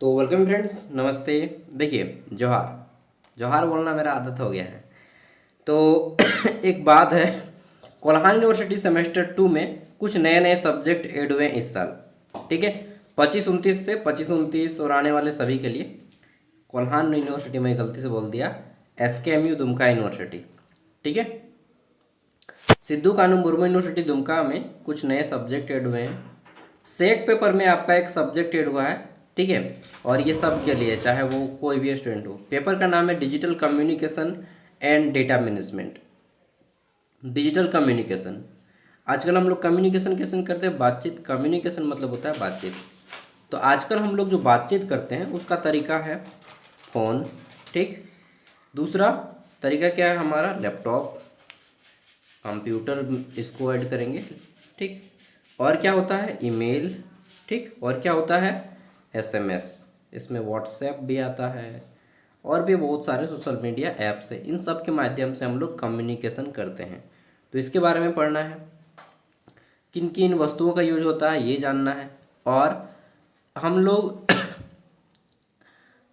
तो welcome friends, नमस्ते। देखिए, जोहार जोहार बोलना मेरा आदत हो गया है। तो एक बात है, कोल्हान यूनिवर्सिटी सेमेस्टर 2 में कुछ नए नए सब्जेक्ट ऐड हुए हैं इस साल। ठीक है, 25-29 से 25-29 और आने वाले सभी के लिए कोल्हान यूनिवर्सिटी में गलती से बोल दिया, SKMU दुमका यूनिवर्सिटी। ठीक है, सिद्धू कानू मुर्मू यूनिवर्सिटी दुमका में कुछ नए सब्जेक्ट ऐड हुए हैं। सेक पेपर में आपका एक सब्जेक्ट ऐड हुआ है। ठीक है, और ये सब के लिए, चाहे वो कोई भी स्टूडेंट हो। पेपर का नाम है digital communication and data management. Digital communication, आजकल हम लोग कम्युनिकेशन कैसे करते हैं? बातचीत। कम्युनिकेशन मतलब होता है बातचीत। तो आजकल हम लोग जो बातचीत करते हैं उसका तरीका है फ़ोन। ठीक, दूसरा तरीका क्या है हमारा? लैपटॉप, कंप्यूटर, इसको ऐड करेंगे। ठीक, और क्या होता है? ईमेल। ठीक, और क्या होता है? SMS। इसमें व्हाट्सएप भी आता है और भी बहुत सारे सोशल मीडिया ऐप्स हैं। इन सब के माध्यम से हम लोग कम्युनिकेशन करते हैं। तो इसके बारे में पढ़ना है, किन किन वस्तुओं का यूज होता है ये जानना है। और हम लोग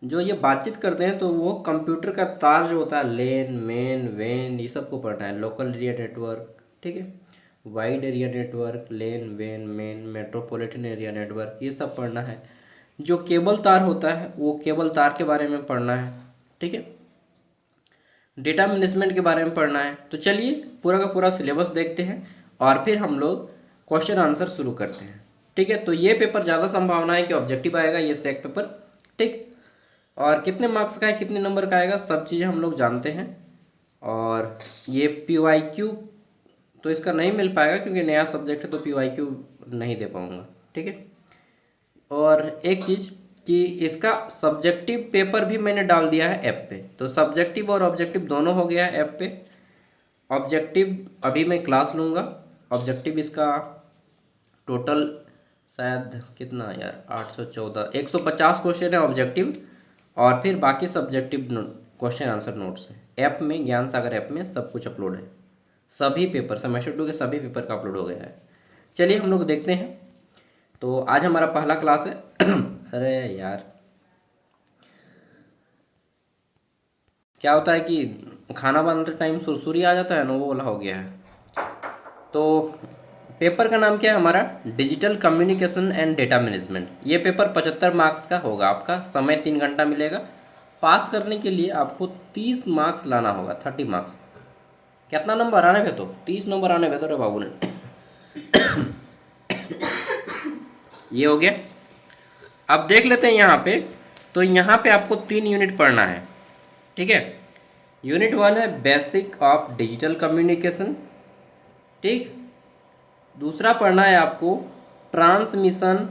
जो ये बातचीत करते हैं तो वो कंप्यूटर का तार जो होता है, लेन, मेन, वेन, ये सबको पढ़ना है। लोकल एरिया नेटवर्क, ठीक है, wide area network, lane, when, main, metropolitan area network, ये सब पढ़ना है। जो केबल तार होता है वो केबल तार के बारे में पढ़ना है। ठीक है, डेटा मैनेजमेंट के बारे में पढ़ना है। तो चलिए पूरा का पूरा सिलेबस देखते हैं और फिर हम लोग क्वेश्चन आंसर शुरू करते हैं। ठीक है, तो ये पेपर ज़्यादा संभावना है कि ऑब्जेक्टिव आएगा, ये सेक पेपर। ठीक, और कितने मार्क्स का है, कितने नंबर का आएगा, सब चीज़ें हम लोग जानते हैं। और ये PYQ तो इसका नहीं मिल पाएगा क्योंकि नया सब्जेक्ट है, तो PYQ नहीं दे पाऊँगा। ठीक है, और एक चीज़ कि इसका सब्जेक्टिव पेपर भी मैंने डाल दिया है ऐप पे। तो सब्जेक्टिव और ऑब्जेक्टिव दोनों हो गया है ऐप पे। ऑब्जेक्टिव अभी मैं क्लास लूँगा। ऑब्जेक्टिव इसका टोटल शायद कितना यार, 814, 150 क्वेश्चन है ऑब्जेक्टिव। और फिर बाकी सब्जेक्टिव क्वेश्चन आंसर नोट्स हैं ऐप में। ज्ञान सागर ऐप में सब कुछ अपलोड है। सभी पेपर, सेमेस्टर 2 के सभी पेपर का अपलोड हो गया है। चलिए हम लोग देखते हैं। तो आज हमारा पहला क्लास है। अरे यार, क्या होता है कि खाना बनाते टाइम सुरसुरी आ जाता है ना, वो वाला हो गया है। तो पेपर का नाम क्या है हमारा? Digital communication and data management. ये पेपर 75 मार्क्स का होगा। आपका समय 3 घंटा मिलेगा। पास करने के लिए आपको 30 मार्क्स लाना होगा, 30 मार्क्स। कितना नंबर आने पे? तो 30 नंबर आने पे तो रे बाबू ने। ये हो गया। अब देख लेते हैं यहाँ पे। तो यहाँ पे आपको 3 यूनिट पढ़ना है। ठीक है, यूनिट 1 है बेसिक ऑफ डिजिटल कम्युनिकेशन। ठीक, दूसरा पढ़ना है आपको transmission,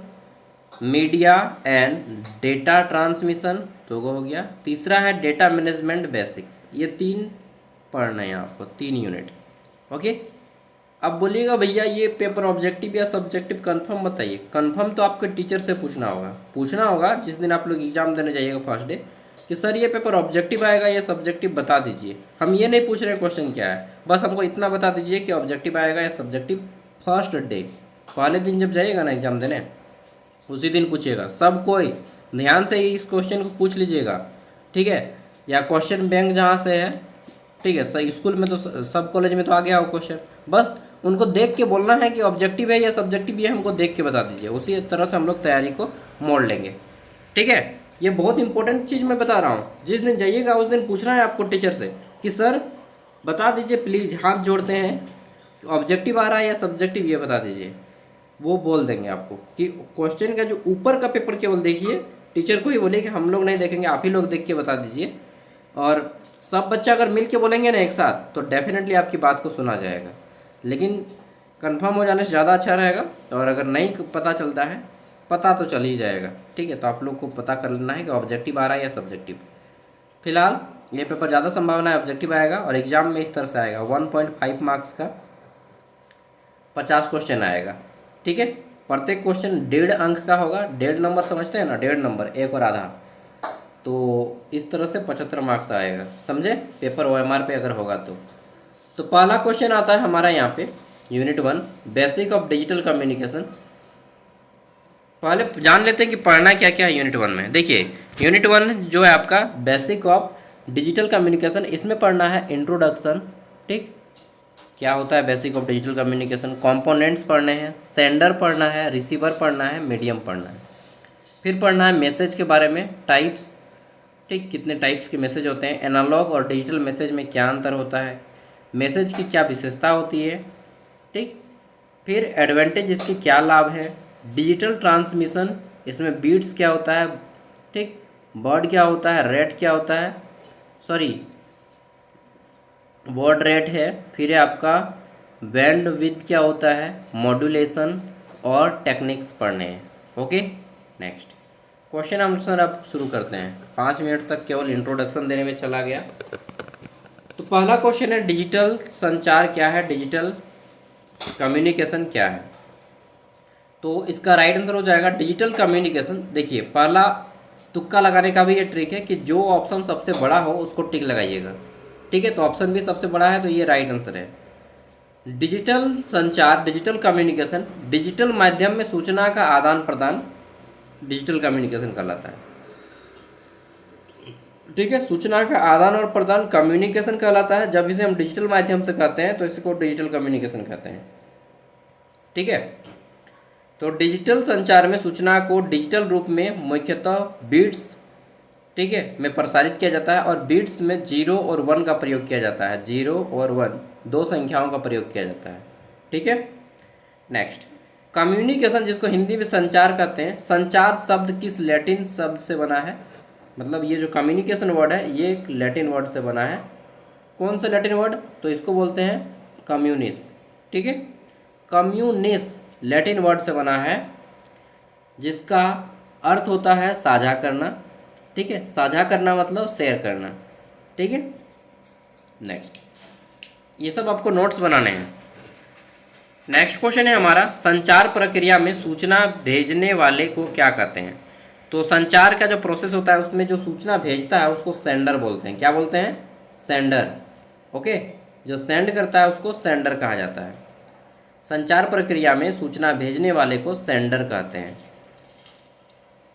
media and data transmission, तो वो हो गया। तीसरा है डेटा मैनेजमेंट बेसिक्स। ये 3 पढ़ना है आपको, 3 यूनिट। ओके, अब बोलिएगा भैया ये पेपर ऑब्जेक्टिव या सब्जेक्टिव कंफर्म बताइए। कंफर्म तो आपके टीचर से पूछना होगा जिस दिन आप लोग एग्जाम देने जाइएगा फर्स्ट डे, कि सर ये पेपर ऑब्जेक्टिव आएगा या सब्जेक्टिव बता दीजिए। हम ये नहीं पूछ रहे क्वेश्चन क्या है, बस हमको इतना बता दीजिए कि ऑब्जेक्टिव आएगा या सब्जेक्टिव। फर्स्ट डे, पहले दिन जब जाइएगा ना एग्जाम देने, उसी दिन पूछिएगा। सब कोई ध्यान से इस क्वेश्चन को पूछ लीजिएगा। ठीक है, या क्वेश्चन बैंक जहाँ से है, ठीक है, स्कूल में तो सब कॉलेज में तो आ गया हो क्वेश्चन, बस उनको देख के बोलना है कि ऑब्जेक्टिव है या सब्जेक्टिव, ये हमको देख के बता दीजिए। उसी तरह से हम लोग तैयारी को मोड़ लेंगे। ठीक है, ये बहुत इंपॉर्टेंट चीज़ मैं बता रहा हूँ। जिस दिन जाइएगा उस दिन पूछना है आपको टीचर से कि सर बता दीजिए प्लीज़, हाथ जोड़ते हैं, ऑब्जेक्टिव आ रहा है या सब्जेक्टिव, ये बता दीजिए। वो बोल देंगे आपको कि क्वेश्चन का जो ऊपर का पेपर केवल देखिए, टीचर को ही बोले कि हम लोग नहीं देखेंगे, आप ही लोग देख के बता दीजिए। और सब बच्चा अगर मिल के बोलेंगे ना एक साथ, तो डेफिनेटली आपकी बात को सुना जाएगा। लेकिन कंफर्म हो जाने से ज़्यादा अच्छा रहेगा। और अगर नहीं पता चलता है, पता तो चल ही जाएगा। ठीक है, तो आप लोग को पता कर लेना है कि ऑब्जेक्टिव आ रहा है या सब्जेक्टिव। फिलहाल ये पेपर ज़्यादा संभावना है ऑब्जेक्टिव आएगा, और एग्जाम में इस तरह से आएगा। 1.5 मार्क्स का 50 क्वेश्चन आएगा। ठीक है, प्रत्येक क्वेश्चन 1.5 अंक का होगा। 1.5 नंबर समझते हैं ना, 1.5 नंबर, 1 और आधा। तो इस तरह से 75 मार्क्स आएगा, समझे? पेपर OMR पे अगर होगा तो पहला क्वेश्चन आता है हमारा यहाँ पे, unit 1 basic of digital communication. पहले जान लेते हैं कि पढ़ना क्या क्या है यूनिट 1 में। देखिए यूनिट 1 जो है आपका बेसिक ऑफ डिजिटल कम्युनिकेशन, इसमें पढ़ना है इंट्रोडक्शन, ठीक, क्या होता है basic of digital communication, components पढ़ने हैं, सेंडर पढ़ना है, रिसीवर पढ़ना है, मीडियम पढ़ना है। फिर पढ़ना है मैसेज के बारे में, टाइप्स, ठीक, कितने टाइप्स के मैसेज होते हैं, एनालॉग और डिजिटल मैसेज में क्या अंतर होता है, मैसेज की क्या विशेषता होती है, ठीक। फिर एडवांटेज, इसके क्या लाभ है, डिजिटल ट्रांसमिशन, इसमें बीट्स क्या होता है, ठीक, वर्ड क्या होता है, रेट क्या होता है, सॉरी वर्ड रेट है। फिर है आपका बैंड विड्थ क्या होता है, मॉड्यूलेशन और टेक्निक्स पढ़ने हैं। ओके, नेक्स्ट क्वेश्चन आंसर अब शुरू करते हैं। 5 मिनट तक केवल इंट्रोडक्शन देने में चला गया। तो पहला क्वेश्चन है डिजिटल संचार क्या है, डिजिटल कम्युनिकेशन क्या है। तो इसका राइट आंसर हो जाएगा डिजिटल कम्युनिकेशन। देखिए पहला तुक्का लगाने का भी ये ट्रिक है कि जो ऑप्शन सबसे बड़ा हो उसको टिक लगाइएगा, ठीक है। तो ऑप्शन भी सबसे बड़ा है तो ये राइट आंसर है। डिजिटल संचार, डिजिटल कम्युनिकेशन, डिजिटल माध्यम में सूचना का आदान प्रदान डिजिटल कम्युनिकेशन कहलाता है, ठीक है। सूचना का आदान और प्रदान कम्युनिकेशन कहलाता है। जब इसे हम डिजिटल माध्यम से कहते हैं तो इसको डिजिटल कम्युनिकेशन कहते हैं, ठीक है। तो डिजिटल संचार में सूचना को डिजिटल रूप में मुख्यतः बीट्स, ठीक है, में प्रसारित किया जाता है और बीट्स में 0 और 1 का प्रयोग किया जाता है। 0 और 1 दो संख्याओं का प्रयोग किया जाता है, ठीक है। नेक्स्ट कम्युनिकेशन, जिसको हिंदी में संचार कहते हैं। संचार शब्द किस लैटिन शब्द से बना है, मतलब ये जो कम्युनिकेशन वर्ड है ये एक लैटिन वर्ड से बना है। कौन सा लैटिन वर्ड, तो इसको बोलते हैं कम्युनिस, ठीक है। कम्युनिस लैटिन वर्ड से बना है जिसका अर्थ होता है साझा करना, ठीक है। साझा करना मतलब शेयर करना, ठीक है। नेक्स्ट ये सब आपको नोट्स बनाने हैं। नेक्स्ट क्वेश्चन है हमारा, संचार प्रक्रिया में सूचना भेजने वाले को क्या कहते हैं। तो संचार का जो प्रोसेस होता है उसमें जो सूचना भेजता है उसको सेंडर बोलते हैं। क्या बोलते हैं, सेंडर, ओके। जो सेंड करता है उसको सेंडर कहा जाता है। संचार प्रक्रिया में सूचना भेजने वाले को सेंडर कहते हैं।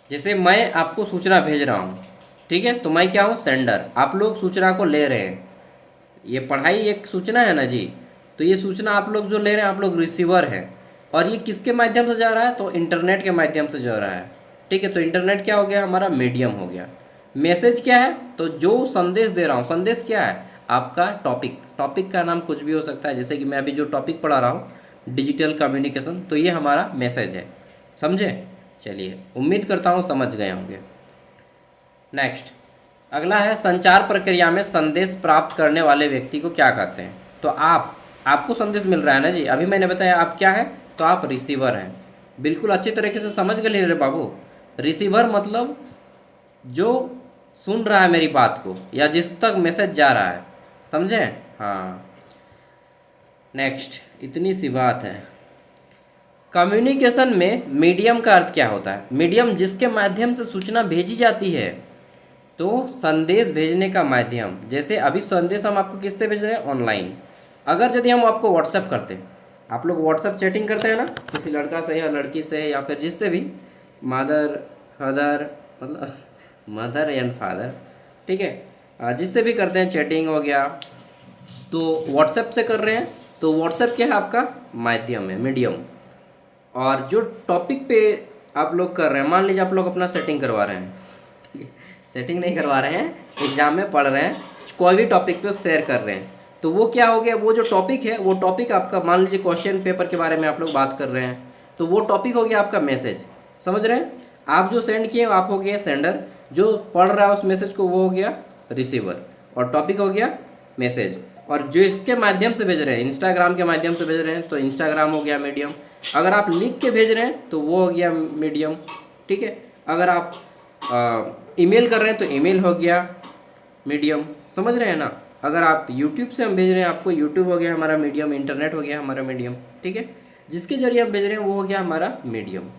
जैसे मैं आपको सूचना भेज रहा हूँ, ठीक है, तो मैं क्या हूँ, सेंडर। आप लोग सूचना को ले रहे हैं, ये पढ़ाई एक सूचना है ना जी, तो ये सूचना आप लोग जो ले रहे हैं आप लोग रिसीवर हैं। और ये किसके माध्यम से जा रहा है, तो इंटरनेट के माध्यम से जा रहा है, ठीक है। तो इंटरनेट क्या हो गया, हमारा मीडियम हो गया। मैसेज क्या है, तो जो संदेश दे रहा हूँ, संदेश क्या है, आपका टॉपिक, टॉपिक का नाम कुछ भी हो सकता है। जैसे कि मैं अभी जो टॉपिक पढ़ा रहा हूँ डिजिटल कम्युनिकेशन, तो ये हमारा मैसेज है, समझे। चलिए उम्मीद करता हूँ समझ गए होंगे। नेक्स्ट अगला है, संचार प्रक्रिया में संदेश प्राप्त करने वाले व्यक्ति को क्या कहते हैं। तो आपको संदेश मिल रहा है ना जी, अभी मैंने बताया आप क्या है, तो आप रिसीवर हैं। बिल्कुल अच्छी तरीके से समझ गए रे बाबू। रिसीवर मतलब जो सुन रहा है मेरी बात को या जिस तक मैसेज जा रहा है, समझे, हाँ। नेक्स्ट इतनी सी बात है। कम्युनिकेशन में मीडियम का अर्थ क्या होता है। मीडियम जिसके माध्यम से सूचना भेजी जाती है, तो संदेश भेजने का माध्यम। जैसे अभी संदेश हम आपको किससे भेज रहे हैं, ऑनलाइन। अगर यदि हम आपको व्हाट्सएप करते हैं, आप लोग व्हाट्सएप चैटिंग करते हैं ना, किसी लड़का से या लड़की से या फिर जिससे भी, मदर फादर, मतलब मदर एंड फादर, ठीक है, जिससे भी करते हैं चैटिंग हो गया, तो व्हाट्सएप से कर रहे हैं, तो व्हाट्सएप क्या है, आपका माध्यम है, मीडियम। और जो टॉपिक पे आप लोग कर रहे हैं, मान लीजिए आप लोग अपना सेटिंग करवा रहे हैं, सेटिंग नहीं करवा रहे हैं, एग्जाम में पढ़ रहे हैं, कोई भी टॉपिक पे शेयर कर रहे हैं, तो वो क्या हो गया, वो जो टॉपिक है वो टॉपिक आपका, मान लीजिए क्वेश्चन पेपर के बारे में आप लोग बात कर रहे हैं, तो वो टॉपिक हो गया आपका मैसेज, समझ रहे हैं। आप जो सेंड किए आप हो गए सेंडर, जो पढ़ रहा है उस मैसेज को वो हो गया रिसीवर, और टॉपिक हो गया मैसेज। और जो इसके माध्यम से भेज रहे हैं, इंस्टाग्राम के माध्यम से भेज रहे हैं, तो इंस्टाग्राम हो गया मीडियम। अगर आप लिख के भेज रहे हैं तो वो हो गया मीडियम, ठीक है। अगर आप ईमेल कर रहे हैं तो ईमेल हो गया मीडियम, समझ रहे हैं ना। अगर आप यूट्यूब से हम भेज रहे हैं आपको, यूट्यूब हो गया हमारा मीडियम, इंटरनेट हो गया हमारा मीडियम, ठीक है। जिसके जरिए हम भेज रहे हैं वो हो गया हमारा मीडियम।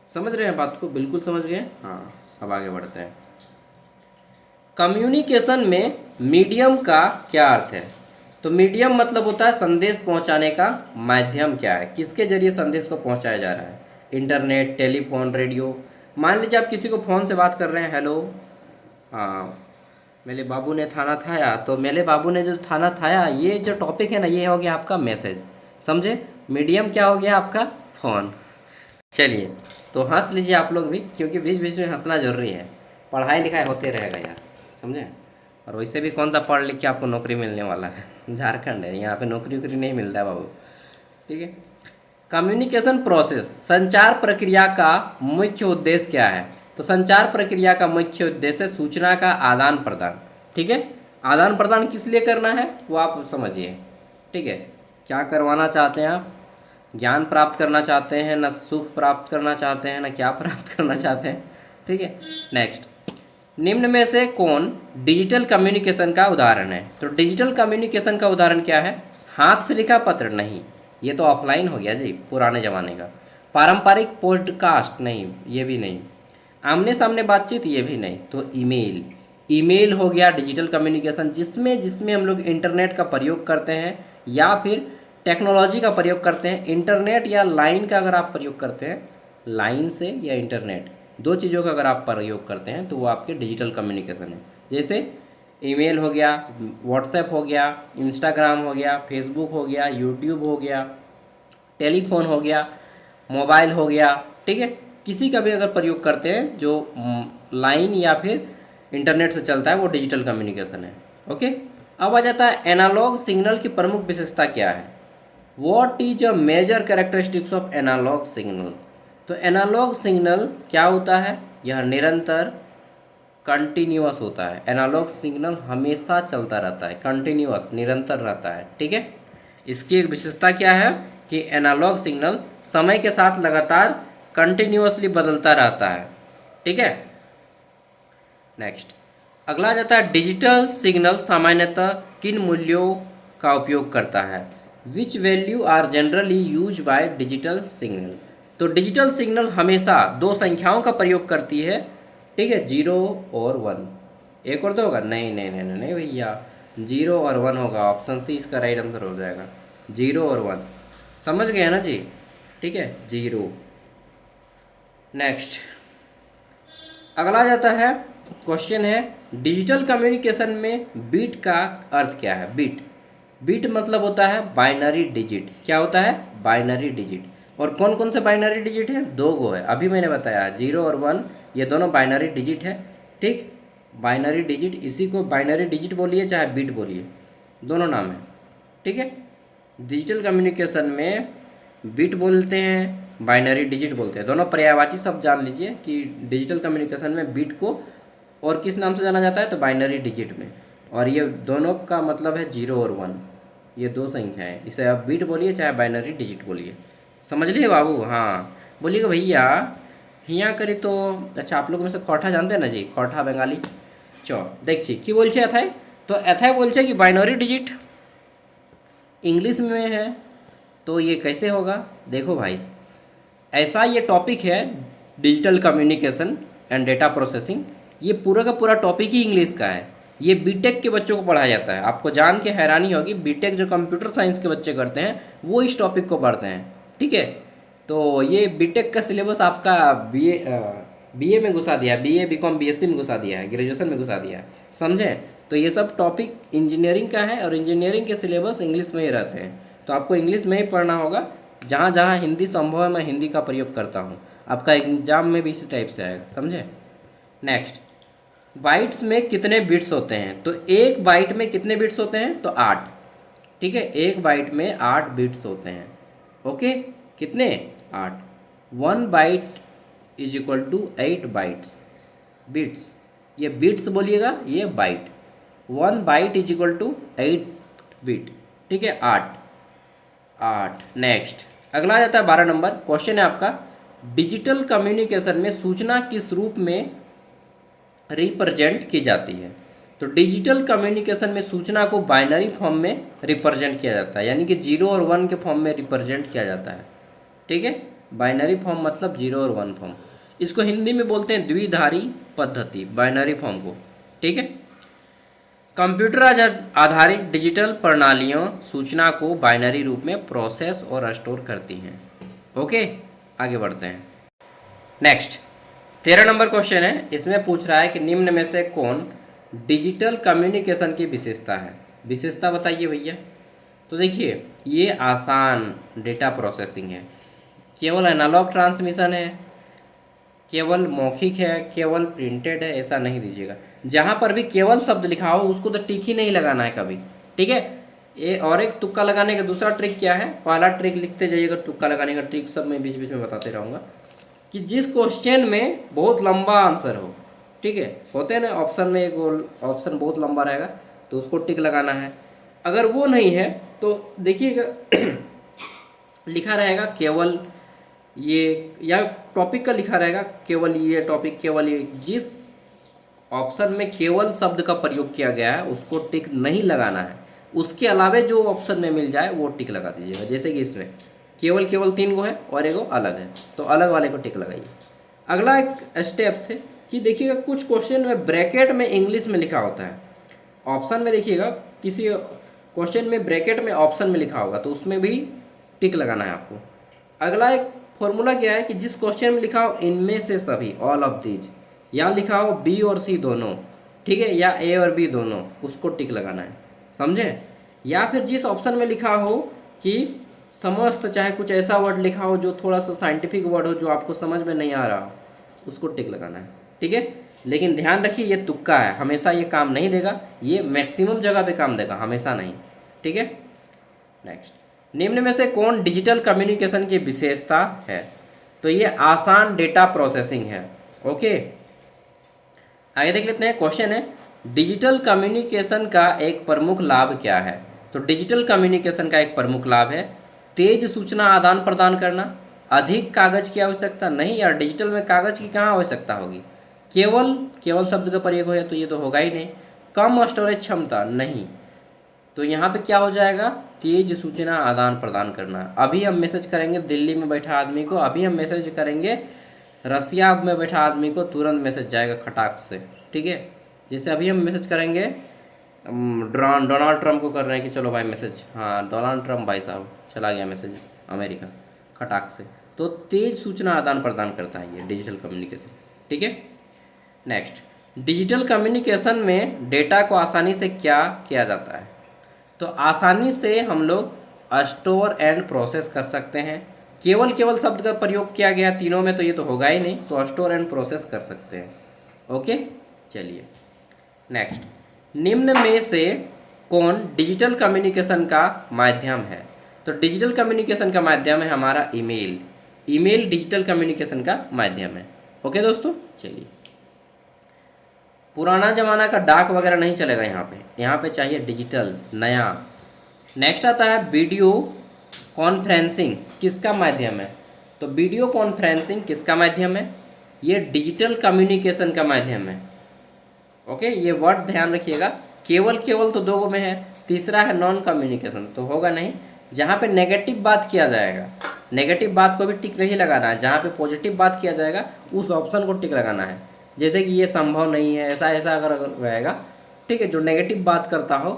समझ रहे हैं बात को, बिल्कुल समझ गए, हाँ। अब आगे बढ़ते हैं। कम्युनिकेशन में मीडियम का क्या अर्थ है। तो मीडियम मतलब होता है संदेश पहुंचाने का माध्यम क्या है, किसके जरिए संदेश को पहुंचाया जा रहा है। Internet, telephone, radio. मान लीजिए आप किसी को फ़ोन से बात कर रहे हैं, हेलो, हाँ मेरे बाबू ने थाना थाया, तो मेरे बाबू ने जो थाना थाया, ये जो टॉपिक है ना, ये हो गया आपका मैसेज, समझे। मीडियम क्या हो गया आपका, फ़ोन। चलिए, तो हंस लीजिए आप लोग भी, क्योंकि बीच बीच में हंसना जरूरी है, पढ़ाई लिखाई होते रहेगा यार, समझे। और वैसे भी कौन सा पढ़ लिख के आपको नौकरी मिलने वाला है, झारखंड है, यहाँ पे नौकरी वोकरी नहीं मिलता है बाबू, ठीक है। कम्युनिकेशन प्रोसेस, संचार प्रक्रिया का मुख्य उद्देश्य क्या है। तो संचार प्रक्रिया का मुख्य उद्देश्य सूचना का आदान प्रदान, ठीक है। आदान प्रदान किस लिए करना है वो आप समझिए, ठीक है। क्या करवाना चाहते हैं आप, ज्ञान प्राप्त करना चाहते हैं ना, सुख प्राप्त करना चाहते हैं ना, क्या प्राप्त करना चाहते हैं, ठीक है। नेक्स्ट, निम्न में से कौन डिजिटल कम्युनिकेशन का उदाहरण है। तो डिजिटल कम्युनिकेशन का उदाहरण क्या है, हाथ से लिखा पत्र नहीं, ये तो ऑफलाइन हो गया जी, पुराने ज़माने का। पारंपरिक पॉडकास्ट नहीं, ये भी नहीं। आमने सामने बातचीत, ये भी नहीं। तो ईमेल, ईमेल हो गया डिजिटल कम्युनिकेशन, जिसमें जिसमें हम लोग इंटरनेट का प्रयोग करते हैं या फिर टेक्नोलॉजी का प्रयोग करते हैं। इंटरनेट या लाइन का अगर आप प्रयोग करते हैं, लाइन से या इंटरनेट, दो चीज़ों का अगर आप प्रयोग करते हैं तो वो आपके डिजिटल कम्युनिकेशन है। जैसे ईमेल हो गया, व्हाट्सएप हो गया, इंस्टाग्राम हो गया, फेसबुक हो गया, यूट्यूब हो गया, टेलीफोन हो गया, मोबाइल हो गया, ठीक है। किसी का भी अगर प्रयोग करते हैं जो लाइन या फिर इंटरनेट से चलता है, वो डिजिटल कम्युनिकेशन है। ओके, अब आ जाता है एनालॉग सिग्नल की प्रमुख विशेषता क्या है। What is a major characteristics of analog signal. तो एनालॉग सिग्नल क्या होता है, यह निरंतर कंटिन्यूअस होता है। एनालॉग सिग्नल हमेशा चलता रहता है, कंटिन्यूअस निरंतर रहता है, ठीक है। इसकी एक विशेषता क्या है कि एनालॉग सिग्नल समय के साथ लगातार कंटिन्यूअसली बदलता रहता है, ठीक है। नेक्स्ट, अगला जाता है डिजिटल सिग्नल सामान्यतः किन मूल्यों का उपयोग करता है। Which value are generally use by digital signal. तो डिजिटल सिग्नल हमेशा दो संख्याओं का प्रयोग करती है, ठीक है, 0 और 1। एक और दो होगा, नहीं नहीं नहीं नहीं भैया, 0 और 1 होगा, ऑप्शन सी इसका राइट आंसर हो जाएगा, 0 और 1, समझ गए ना जी, ठीक है, 0। नेक्स्ट, अगला जाता है, क्वेश्चन है डिजिटल कम्युनिकेशन में बीट का अर्थ क्या है। बीट, बीट मतलब होता है बाइनरी डिजिट। क्या होता है, बाइनरी डिजिट। और कौन कौन से बाइनरी डिजिट है, दो गो है, अभी मैंने बताया 0 और 1, ये दोनों बाइनरी डिजिट है, ठीक। बाइनरी डिजिट, इसी को बाइनरी डिजिट बोलिए चाहे बीट बोलिए, दोनों नाम है, ठीक है। डिजिटल कम्युनिकेशन में बीट बोलते हैं, बाइनरी डिजिट बोलते हैं, दोनों पर्यायवाची शब्द जान लीजिए कि डिजिटल कम्युनिकेशन में बीट को और किस नाम से जाना जाता है, तो बाइनरी डिजिट में। और ये दोनों का मतलब है 0 और 1, ये दो संख्या है, इसे आप बीट बोलिए चाहे बाइनरी डिजिट बोलिए, समझ लिए बाबू। हाँ बोलिएगा भैया, हिया करी तो। अच्छा, आप लोग में से खोठा जानते हैं ना जी, खोठा बंगाली। चो देखिए कि बोलছে এথায়, तो এথায় बोलছে कि बाइनरी डिजिट इंग्लिश में है, तो ये कैसे होगा। देखो भाई, ऐसा ये टॉपिक है digital communication and data processing, ये पूरा का पूरा टॉपिक ही इंग्लिश का है। ये बीटेक के बच्चों को पढ़ाया जाता है। आपको जान के हैरानी होगी, बीटेक जो कंप्यूटर साइंस के बच्चे करते हैं वो इस टॉपिक को पढ़ते हैं, ठीक है। तो ये बीटेक का सिलेबस आपका बीए में घुसा दिया है, बीए बीकॉम बीएससी में घुसा दिया है, ग्रेजुएशन में घुसा दिया है, समझे। तो ये सब टॉपिक इंजीनियरिंग का है और इंजीनियरिंग के सिलेबस इंग्लिश में ही रहते हैं, तो आपको इंग्लिश में ही पढ़ना होगा। जहाँ जहाँ हिंदी संभव है मैं हिंदी का प्रयोग करता हूँ, आपका एग्जाम में भी इसी टाइप से आएगा, समझे। नेक्स्ट, बाइट्स में कितने बिट्स होते हैं। तो एक बाइट में कितने बिट्स होते हैं, तो 8, ठीक है, एक बाइट में 8 बिट्स होते हैं। ओके, कितने, 8। 1 byte is equal to 8 bytes, bits, ये बिट्स बोलिएगा, ये byte. 1 byte is equal to 8 bit, ठीक है, 8। नेक्स्ट, अगला जाता है 12 नंबर क्वेश्चन है आपका, डिजिटल कम्युनिकेशन में सूचना किस रूप में रिप्रेजेंट की जाती है। तो डिजिटल कम्युनिकेशन में सूचना को बाइनरी फॉर्म में रिप्रेजेंट किया जाता है, यानी कि 0 और 1 के फॉर्म में रिप्रेजेंट किया जाता है, ठीक है। बाइनरी फॉर्म मतलब 0 और 1 फॉर्म, इसको हिंदी में बोलते हैं द्विधारी पद्धति, बाइनरी फॉर्म को, ठीक है। कंप्यूटर आधारित डिजिटल प्रणालियाँ सूचना को बाइनरी रूप में प्रोसेस और स्टोर करती हैं। ओके, आगे बढ़ते हैं। नेक्स्ट 13 नंबर क्वेश्चन है, इसमें पूछ रहा है कि निम्न में से कौन डिजिटल कम्युनिकेशन की विशेषता है। विशेषता बताइए भैया। तो देखिए ये आसान डेटा प्रोसेसिंग है, केवल एनालॉग ट्रांसमिशन है, केवल मौखिक है, केवल प्रिंटेड है, ऐसा नहीं दीजिएगा। जहाँ पर भी केवल शब्द लिखा हो उसको तो टिक ही नहीं लगाना है कभी, ठीक है। ये और एक तुक्का लगाने का दूसरा ट्रिक क्या है, पहला ट्रिक लिखते जाइएगा, तुक्का लगाने का ट्रिक सब मैं बीच बीच में बताते रहूँगा, कि जिस क्वेश्चन में बहुत लंबा आंसर हो, ठीक है, होते हैं ना ऑप्शन में एक ऑप्शन बहुत लंबा रहेगा तो उसको टिक लगाना है। अगर वो नहीं है तो देखिएगा लिखा रहेगा केवल ये, या टॉपिक का लिखा रहेगा केवल ये टॉपिक, केवल ये, जिस ऑप्शन में केवल शब्द का प्रयोग किया गया है उसको टिक नहीं लगाना है। उसके अलावे जो ऑप्शन में मिल जाए वो टिक लगा दीजिएगा। जैसे कि इसमें केवल केवल 3 गो है और एगो अलग है तो अलग वाले को टिक लगाइए। अगला एक स्टेप से कि देखिएगा कुछ क्वेश्चन में ब्रैकेट में इंग्लिश में लिखा होता है, ऑप्शन में देखिएगा किसी क्वेश्चन में ब्रैकेट में ऑप्शन में लिखा होगा तो उसमें भी टिक लगाना है आपको। अगला एक फॉर्मूला क्या है कि जिस क्वेश्चन में लिखा हो इनमें से सभी, ऑल ऑफ दीज, या लिखा हो बी और सी दोनों, ठीक है, या ए और बी दोनों, उसको टिक लगाना है, समझे। या फिर जिस ऑप्शन में लिखा हो कि समस्त, चाहे कुछ ऐसा वर्ड लिखा हो जो थोड़ा सा साइंटिफिक वर्ड हो जो आपको समझ में नहीं आ रहा हो, उसको टिक लगाना है, ठीक है। लेकिन ध्यान रखिए ये तुक्का है, हमेशा ये काम नहीं देगा, ये मैक्सिमम जगह पे काम देगा, हमेशा नहीं, ठीक है। नेक्स्ट, निम्न में से कौन डिजिटल कम्युनिकेशन की विशेषता है। तो ये आसान डेटा प्रोसेसिंग है, ओके। आगे देख लेते हैं, क्वेश्चन है डिजिटल कम्युनिकेशन का एक प्रमुख लाभ क्या है। तो डिजिटल कम्युनिकेशन का एक प्रमुख लाभ है तेज सूचना आदान प्रदान करना, अधिक कागज की आवश्यकता नहीं, यार डिजिटल में कागज की कहाँ आवश्यकता होगी, केवल केवल शब्द का प्रयोग हो तो ये तो होगा ही नहीं। कम स्टोरेज क्षमता नहीं, तो यहाँ पे क्या हो जाएगा, तेज सूचना आदान प्रदान करना। अभी हम मैसेज करेंगे दिल्ली में बैठा आदमी को, अभी हम मैसेज करेंगे रसिया में बैठा आदमी को, तुरंत मैसेज जाएगा खटाक से, ठीक है। जैसे अभी हम मैसेज करेंगे डोनाल्ड ट्रंप को कर रहे हैं कि चलो भाई मैसेज, हाँ डोनाल्ड ट्रंप भाई साहब, चला गया मैसेज अमेरिका खटाक से। तो तेज सूचना आदान प्रदान करता है ये डिजिटल कम्युनिकेशन, ठीक है। नेक्स्ट, डिजिटल कम्युनिकेशन में डेटा को आसानी से क्या किया जाता है। तो आसानी से हम लोग स्टोर एंड प्रोसेस कर सकते हैं। केवल केवल शब्द का प्रयोग किया गया तीनों में तो ये तो होगा ही नहीं, तो स्टोर एंड प्रोसेस कर सकते हैं, ओके। चलिए नेक्स्ट, निम्न में से कौन डिजिटल कम्युनिकेशन का माध्यम है। तो डिजिटल कम्युनिकेशन का माध्यम है हमारा ईमेल। ईमेल डिजिटल कम्युनिकेशन का माध्यम है, ओके दोस्तों। चलिए, पुराना ज़माना का डाक वगैरह नहीं चलेगा यहाँ पे चाहिए डिजिटल नया। नेक्स्ट आता है वीडियो कॉन्फ्रेंसिंग किसका माध्यम है। तो वीडियो कॉन्फ्रेंसिंग किसका माध्यम है, ये डिजिटल कम्युनिकेशन का माध्यम है, ओके। ये वर्ड ध्यान रखिएगा, केवल केवल तो 2 में है, तीसरा है नॉन कम्युनिकेशन तो होगा नहीं। जहाँ पे नेगेटिव बात किया जाएगा, नेगेटिव बात को भी टिक नहीं लगाना है, जहाँ पे पॉजिटिव बात किया जाएगा उस ऑप्शन को टिक लगाना है। जैसे कि ये संभव नहीं है, ऐसा ऐसा अगर रहेगा, ठीक है, जो नेगेटिव बात करता हो,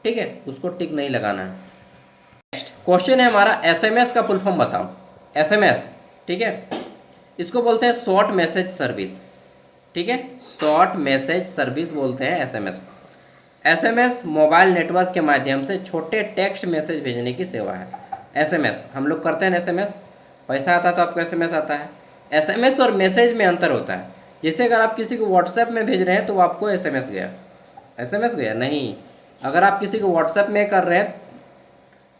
ठीक है, उसको टिक नहीं लगाना है। नेक्स्ट क्वेश्चन है हमारा एसएमएस का फुल फॉर्म बताओ। एसएमएस, ठीक है, इसको बोलते हैं शॉर्ट मैसेज सर्विस, ठीक है, शॉर्ट मैसेज सर्विस बोलते हैं एसएमएस। एसएमएस मोबाइल नेटवर्क के माध्यम से छोटे टेक्स्ट मैसेज भेजने की सेवा है। एसएमएस हम लोग करते हैं, एसएमएस पैसा आता है तो आपको एसएमएस आता है। एसएमएस और मैसेज में अंतर होता है। जैसे अगर आप किसी को व्हाट्सएप में भेज रहे हैं तो आपको एसएमएस गया, एसएमएस गया नहीं। अगर आप किसी को व्हाट्सएप में कर रहे हैं,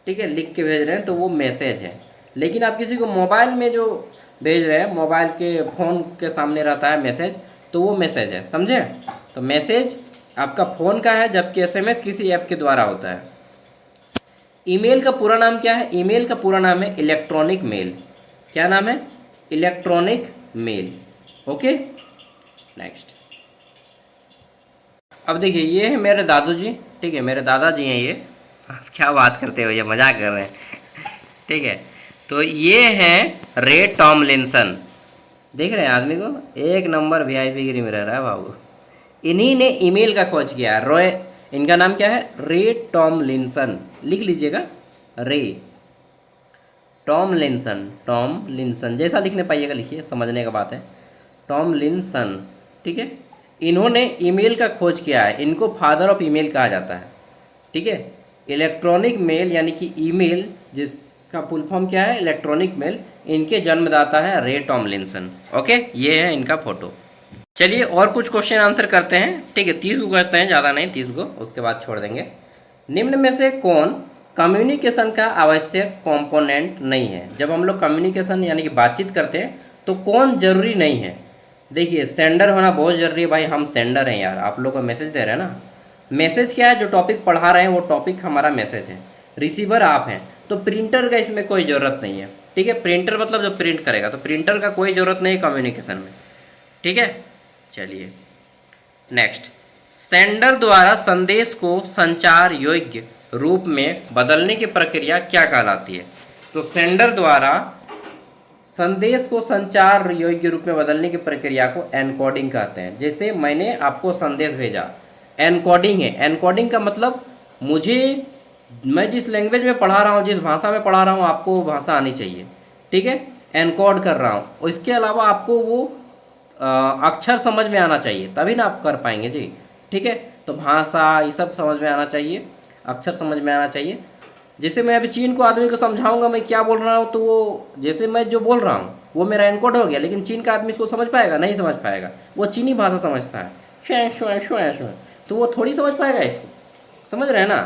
ठीक है, लिख के भेज रहे हैं तो वो मैसेज है। लेकिन आप किसी को मोबाइल में जो भेज रहे हैं, मोबाइल के फ़ोन के सामने रहता है मैसेज, तो वो मैसेज है, समझे। तो मैसेज आपका फ़ोन का है, जबकि एसएमएस किसी ऐप के द्वारा होता है। ईमेल का पूरा नाम क्या है। ईमेल का पूरा नाम है इलेक्ट्रॉनिक मेल। क्या नाम है, इलेक्ट्रॉनिक मेल, ओके। नेक्स्ट, अब देखिए ये है मेरे दादू जी, ठीक है, मेरे दादाजी हैं ये। आप क्या बात करते हो, ये मजाक कर रहे हैं, ठीक है। तो ये हैं रे टॉमलिंसन, देख रहे हैं आदमी को, एक नंबर वीआईपी गिरी में रह रहा है बाबू। इन्हीं ने ईमेल का खोज किया। रोय, इनका नाम क्या है, रे टॉमलिंसन, लिख लीजिएगा रे टॉमलिंसन जैसा लिखने पाइएगा लिखिए, समझने का बात है। टॉमलिंसन, ठीक है। इन्होंने ईमेल का खोज किया है, इनको फादर ऑफ ईमेल कहा जाता है, ठीक है। इलेक्ट्रॉनिक मेल यानी कि ईमेल जिसका फुल फॉर्म क्या है, इलेक्ट्रॉनिक मेल, इनके जन्मदाता है रे टॉमलिंसन। ओके, ये है इनका फोटो। चलिए और कुछ क्वेश्चन आंसर करते हैं, ठीक है। 30 को करते हैं, ज़्यादा नहीं, 30 को, उसके बाद छोड़ देंगे। निम्न में से कौन कम्युनिकेशन का आवश्यक कंपोनेंट नहीं है? जब हम लोग कम्युनिकेशन यानी कि बातचीत करते हैं तो कौन जरूरी नहीं है? देखिए, सेंडर होना बहुत जरूरी है भाई, हम सेंडर हैं यार, आप लोग को मैसेज दे रहे हैं ना। मैसेज क्या है? जो टॉपिक पढ़ा रहे हैं वो टॉपिक हमारा मैसेज है। रिसीवर आप हैं, तो प्रिंटर का इसमें कोई ज़रूरत नहीं है, ठीक है। प्रिंटर मतलब जो प्रिंट करेगा, तो प्रिंटर का कोई ज़रूरत नहीं है कम्युनिकेशन में, ठीक है। चलिए नेक्स्ट, सेंडर द्वारा संदेश को संचार योग्य रूप में बदलने की प्रक्रिया क्या कहलाती है? तो सेंडर द्वारा संदेश को संचार योग्य रूप में बदलने की प्रक्रिया को एनकोडिंग कहते हैं। जैसे मैंने आपको संदेश भेजा, एनकोडिंग है। एनकोडिंग का मतलब मैं जिस लैंग्वेज में पढ़ा रहा हूँ, जिस भाषा में पढ़ा रहा हूँ, आपको वो भाषा आनी चाहिए, ठीक है। एनकोड कर रहा हूँ, और इसके अलावा आपको वो अक्षर समझ में आना चाहिए, तभी ना आप कर पाएंगे जी, ठीक है। तो भाषा ये सब समझ में आना चाहिए, अक्षर समझ में आना चाहिए। जैसे मैं अभी चीन को आदमी को समझाऊंगा मैं क्या बोल रहा हूँ, तो वो जैसे मैं जो बोल रहा हूँ वो मेरा एनकोड हो गया, लेकिन चीन का आदमी इसको समझ पाएगा? नहीं समझ पाएगा, वो चीनी भाषा समझता है, श्वैं श्वैं श्वैं श्वैं, तो वो थोड़ी समझ पाएगा इसको, समझ रहे हैं ना।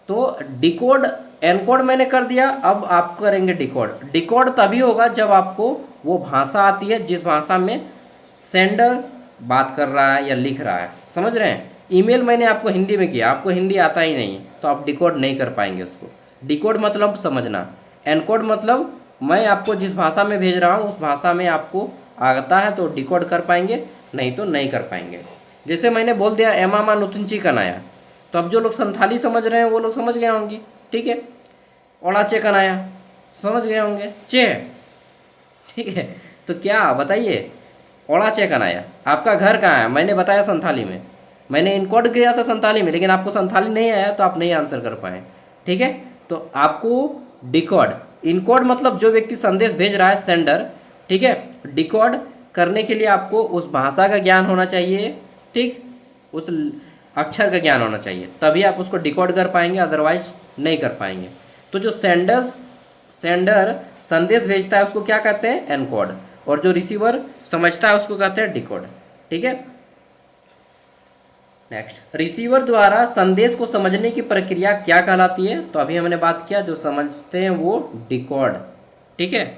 तो डिकोड एनकोड मैंने कर दिया, अब आप करेंगे डिकोड। डिकोड तभी होगा जब आपको वो भाषा आती है जिस भाषा में सेंडर बात कर रहा है या लिख रहा है, समझ रहे हैं। ईमेल मैंने आपको हिंदी में किया, आपको हिंदी आता ही नहीं, तो आप डिकोड नहीं कर पाएंगे उसको। डिकोड मतलब समझना, एनकोड मतलब मैं आपको जिस भाषा में भेज रहा हूँ उस भाषा में आपको आता है तो डिकोड कर पाएंगे, नहीं तो नहीं कर पाएंगे। जैसे मैंने बोल दिया एमामा नुतुंची कनाया, तो अब जो लोग संथाली समझ रहे हैं वो लोग समझ गए होंगे, ठीक है। ओड़ाचे कनाया समझ गए होंगे, चे, ठीक है। तो क्या बताइए, ओड़ाचे कनाया, आपका घर कहाँ है? मैंने बताया संथाली में, मैंने इनकोड किया था संथाली में, लेकिन आपको संथाली नहीं आया तो आप नहीं आंसर कर पाए, ठीक है। तो आपको डिकोड, इनकोड मतलब जो व्यक्ति संदेश भेज रहा है, सेंडर, ठीक है। डिकोड करने के लिए आपको उस भाषा का ज्ञान होना चाहिए, ठीक, उस अक्षर का ज्ञान होना चाहिए, तभी आप उसको डिकोड कर पाएंगे, अदरवाइज नहीं कर पाएंगे। तो जो सेंडर संदेश भेजता है उसको क्या कहते हैं? एनकोड, और जो रिसीवर समझता है उसको कहते हैं डिकोड, ठीक है। नेक्स्ट, रिसीवर द्वारा संदेश को समझने की प्रक्रिया क्या कहलाती है? तो अभी हमने बात किया, जो समझते हैं वो डिकोड, ठीक है।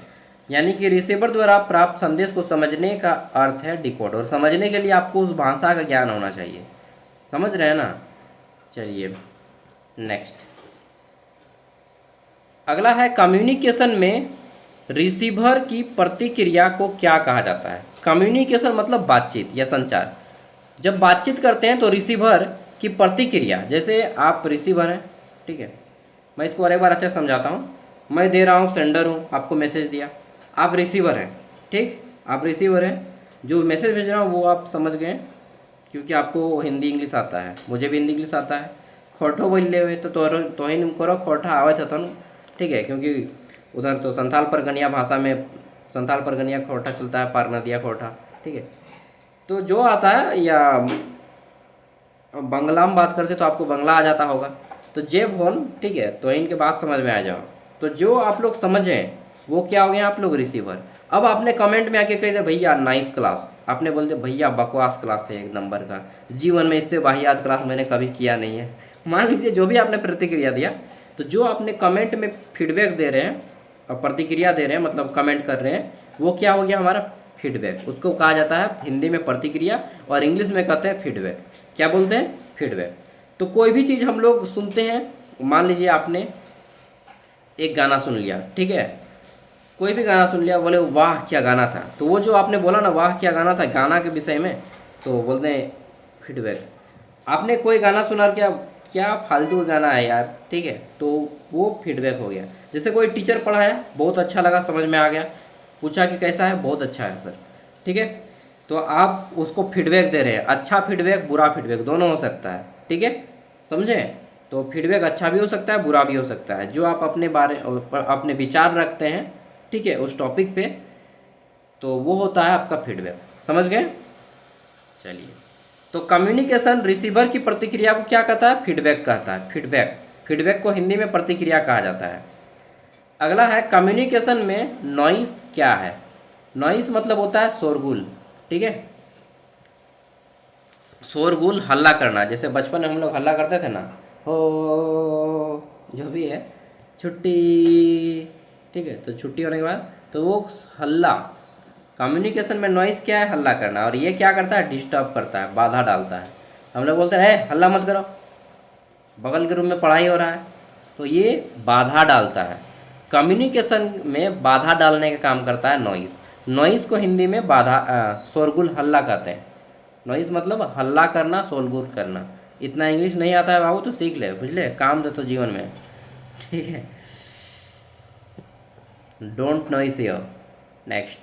यानी कि रिसीवर द्वारा प्राप्त संदेश को समझने का अर्थ है डिकोड, और समझने के लिए आपको उस भाषा का ज्ञान होना चाहिए, समझ रहे हैं ना। चलिए नेक्स्ट, अगला है कम्युनिकेशन में रिसीवर की प्रतिक्रिया को क्या कहा जाता है? कम्युनिकेशन मतलब बातचीत या संचार। जब बातचीत करते हैं तो रिसीवर की प्रतिक्रिया, जैसे आप रिसीवर हैं, ठीक है, मैं इसको और एक बार अच्छा समझाता हूँ। मैं दे रहा हूँ, सेंडर हूँ, आपको मैसेज दिया, आप रिसीवर हैं, ठीक, आप रिसीवर हैं, जो मैसेज भेज रहा हूँ वो आप समझ गए, क्योंकि आपको हिंदी इंग्लिश आता है, मुझे भी हिंदी इंग्लिश आता है। खोटो बोल ले हुए तो ही करो खोटा आवे था, ठीक है, क्योंकि उधर तो संथाल परगनिया भाषा में संथाल परगनिया खोटा चलता है, पार नदिया खोटा, ठीक है। तो जो आता है, या बंगला में बात करते तो आपको बंगला आ जाता होगा, तो जे फोन, ठीक है, तो इनके बात समझ में आ जाओ। तो जो आप लोग समझें वो क्या हो गया, आप लोग रिसीवर। अब आपने कमेंट में आके कह दिया भैया नाइस क्लास, आपने बोल दिया भैया बकवास क्लास है एक नंबर का, जीवन में इससे वाहियात क्लास मैंने कभी किया नहीं है। मान लीजिए जो भी आपने प्रतिक्रिया दिया, तो जो आपने कमेंट में फीडबैक दे रहे हैं और प्रतिक्रिया दे रहे हैं, मतलब कमेंट कर रहे हैं, वो क्या हो गया हमारा फीडबैक। उसको कहा जाता है हिंदी में प्रतिक्रिया, और इंग्लिश में कहते हैं फीडबैक। क्या बोलते हैं? फीडबैक। तो कोई भी चीज़ हम लोग सुनते हैं, मान लीजिए आपने एक गाना सुन लिया, ठीक है, कोई भी गाना सुन लिया, बोले वाह क्या गाना था, तो वो जो आपने बोला ना वाह क्या गाना था गाना के विषय में, तो बोलते हैं फीडबैक। आपने कोई गाना सुना, क्या फालतू गाना है यार, ठीक है, तो वो फीडबैक हो गया। जैसे कोई टीचर पढ़ाया, बहुत अच्छा लगा, समझ में आ गया, पूछा कि कैसा है, बहुत अच्छा है सर, ठीक है, तो आप उसको फीडबैक दे रहे हैं। अच्छा फीडबैक, बुरा फीडबैक दोनों हो सकता है, ठीक है, समझे। तो फीडबैक अच्छा भी हो सकता है, बुरा भी हो सकता है। जो आप अपने विचार रखते हैं, ठीक है, उस टॉपिक पे, तो वो होता है आपका फीडबैक। समझ गए? चलिए, तो कम्युनिकेशन रिसीवर की प्रतिक्रिया को क्या कहता है? फीडबैक कहता है। फीडबैक, फीडबैक को हिंदी में प्रतिक्रिया कहा जाता है। अगला है कम्युनिकेशन में नॉइस क्या है? नॉइस मतलब होता है शोरगुल, ठीक है, शोरगुल, हल्ला करना। जैसे बचपन में हम लोग हल्ला करते थे ना, हो, जो भी है, छुट्टी, ठीक है, तो छुट्टी होने के बाद तो वो हल्ला, कम्युनिकेशन में नॉइस क्या है? हल्ला करना। और ये क्या करता है? डिस्टर्ब करता है, बाधा डालता है। हम लोग बोलते हैं हल्ला मत करो, बगल के रूम में पढ़ाई हो रहा है, तो ये बाधा डालता है। कम्युनिकेशन में बाधा डालने का काम करता है नॉइस। नॉइस को हिंदी में बाधा, शोरगुल, हल्ला कहते हैं। नॉइस मतलब हल्ला करना, शोरगुल करना। इतना इंग्लिश नहीं आता है बाबू तो सीख ले, बुझले, काम दे तो जीवन में, ठीक है। Don't noise your. नेक्स्ट,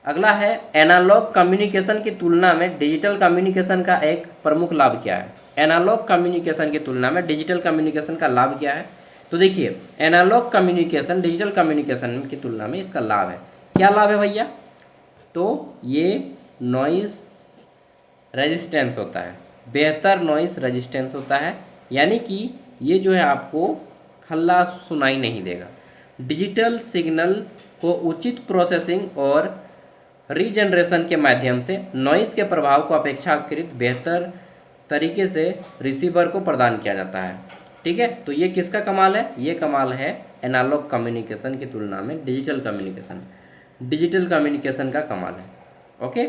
अगला है एनालॉग कम्युनिकेशन की तुलना में डिजिटल कम्युनिकेशन का एक प्रमुख लाभ क्या है? एनालॉग कम्युनिकेशन की तुलना में डिजिटल कम्युनिकेशन का लाभ क्या है? तो देखिए, एनालॉग कम्युनिकेशन डिजिटल कम्युनिकेशन की तुलना में इसका लाभ है। क्या लाभ है भैया? तो ये नॉइस रेजिस्टेंस होता है, बेहतर नॉइस रेजिस्टेंस होता है, यानी कि ये जो है आपको हल्ला सुनाई नहीं देगा। डिजिटल सिग्नल को उचित प्रोसेसिंग और रीजनरेशन के माध्यम से नॉइस के प्रभाव को अपेक्षाकृत बेहतर तरीके से रिसीवर को प्रदान किया जाता है, ठीक है। तो ये किसका कमाल है? ये कमाल है एनालॉग कम्युनिकेशन की तुलना में डिजिटल कम्युनिकेशन, डिजिटल कम्युनिकेशन का कमाल है। ओके,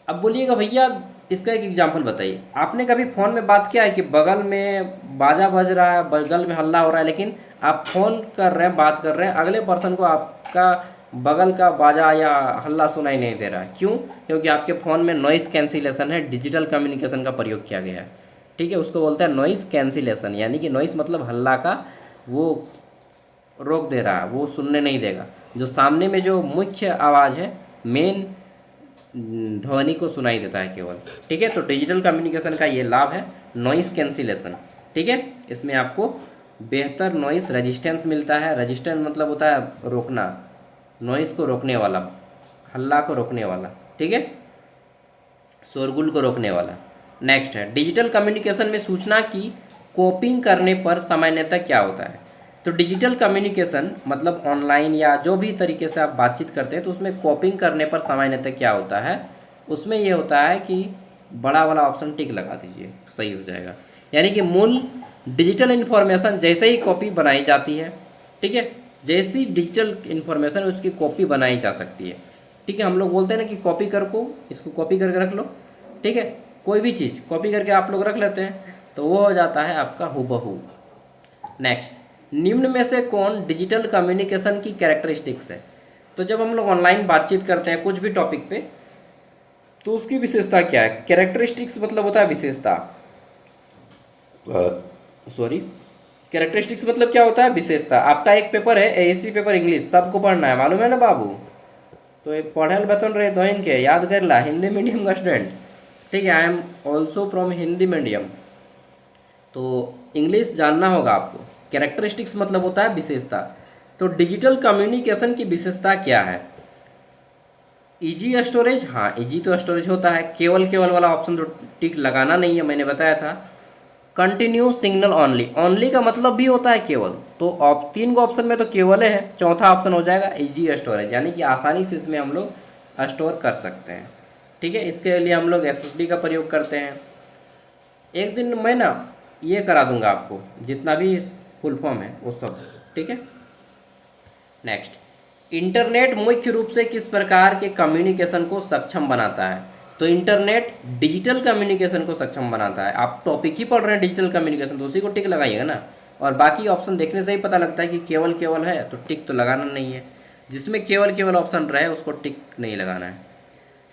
अब बोलिएगा भैया इसका एक एग्जांपल बताइए। आपने कभी फ़ोन में बात किया है कि बगल में बाजा बज रहा है, बगल में हल्ला हो रहा है, लेकिन आप फ़ोन कर रहे हैं, बात कर रहे हैं, अगले पर्सन को आपका बगल का बाजा या हल्ला सुनाई नहीं दे रहा है? क्यों? क्योंकि आपके फ़ोन में नॉइस कैंसिलेशन है, डिजिटल कम्युनिकेशन का प्रयोग किया गया है, ठीक है। उसको बोलते हैं नॉइस कैंसिलेशन, यानी कि नॉइस मतलब हल्ला का वो रोक दे रहा है, वो सुनने नहीं देगा। जो सामने में जो मुख्य आवाज़ है, मेन ध्वनि को सुनाई देता है केवल, ठीक है। तो डिजिटल कम्युनिकेशन का ये लाभ है, नॉइस कैंसिलेशन, ठीक है। इसमें आपको बेहतर नॉइस रेजिस्टेंस मिलता है। रेजिस्टेंस मतलब होता है रोकना, नॉइस को रोकने वाला, हल्ला को रोकने वाला, ठीक है, शोरगुल को रोकने वाला। नेक्स्ट है डिजिटल कम्युनिकेशन में सूचना की कॉपिंग करने पर सामान्यतः क्या होता है? तो डिजिटल कम्युनिकेशन मतलब ऑनलाइन या जो भी तरीके से आप बातचीत करते हैं, तो उसमें कॉपिंग करने पर सामान्यतः क्या होता है? उसमें ये होता है कि बड़ा वाला ऑप्शन टिक लगा दीजिए, सही हो जाएगा। यानी कि मूल डिजिटल इन्फॉर्मेशन जैसे ही कॉपी बनाई जाती है, ठीक है, जैसी डिजिटल इन्फॉर्मेशन उसकी कॉपी बनाई जा सकती है, ठीक है। हम लोग बोलते हैं ना कि कॉपी कर को, इसको कॉपी करके रख लो, ठीक है। कोई भी चीज़ कॉपी करके आप लोग रख लेते हैं, तो वो हो जाता है आपका हूबहू। नेक्स्ट, निम्न में से कौन डिजिटल कम्युनिकेशन की कैरेक्टरिस्टिक्स है? तो जब हम लोग ऑनलाइन बातचीत करते हैं कुछ भी टॉपिक पे, तो उसकी विशेषता क्या है? कैरेक्टरिस्टिक्स मतलब होता है विशेषता, सॉरी, कैरेक्टरिस्टिक्स मतलब क्या होता है? विशेषता। आपका एक पेपर है एएससी पेपर इंग्लिश, सबको पढ़ना है, मालूम है ना बाबू? तो ये पढ़ल बतन रहे तो इनके याद कर ला, हिंदी मीडियम का स्टूडेंट, ठीक है। I am also from Hindi medium, तो इंग्लिश जानना होगा आपको। कैरेक्टरिस्टिक्स मतलब होता है विशेषता। तो डिजिटल कम्युनिकेशन की विशेषता क्या है? इजी स्टोरेज, हाँ इजी तो स्टोरेज होता है, केवल केवल वाला ऑप्शन तो टिक लगाना नहीं है, मैंने बताया था। कंटिन्यू सिग्नल ऑनली, ऑनली का मतलब भी होता है केवल, तो आप तीन को ऑप्शन में तो केवल है, चौथा ऑप्शन हो जाएगा इजी स्टोरेज, यानी कि आसानी से इसमें हम लोग स्टोर कर सकते हैं, ठीक है। इसके लिए हम लोग एसएसडी का प्रयोग करते हैं। एक दिन मैं ना ये करा दूंगा आपको, जितना भी फुल फॉर्म है वो सब, ठीक है। नेक्स्ट, इंटरनेट मुख्य रूप से किस प्रकार के कम्युनिकेशन को सक्षम बनाता है? तो इंटरनेट डिजिटल कम्युनिकेशन को सक्षम बनाता है। आप टॉपिक ही पढ़ रहे हैं डिजिटल कम्युनिकेशन, तो उसी को टिक लगाइएगा ना। और बाकी ऑप्शन देखने से ही पता लगता है कि केवल केवल है, तो टिक तो लगाना नहीं है। जिसमें केवल केवल ऑप्शन रहे उसको टिक नहीं लगाना है।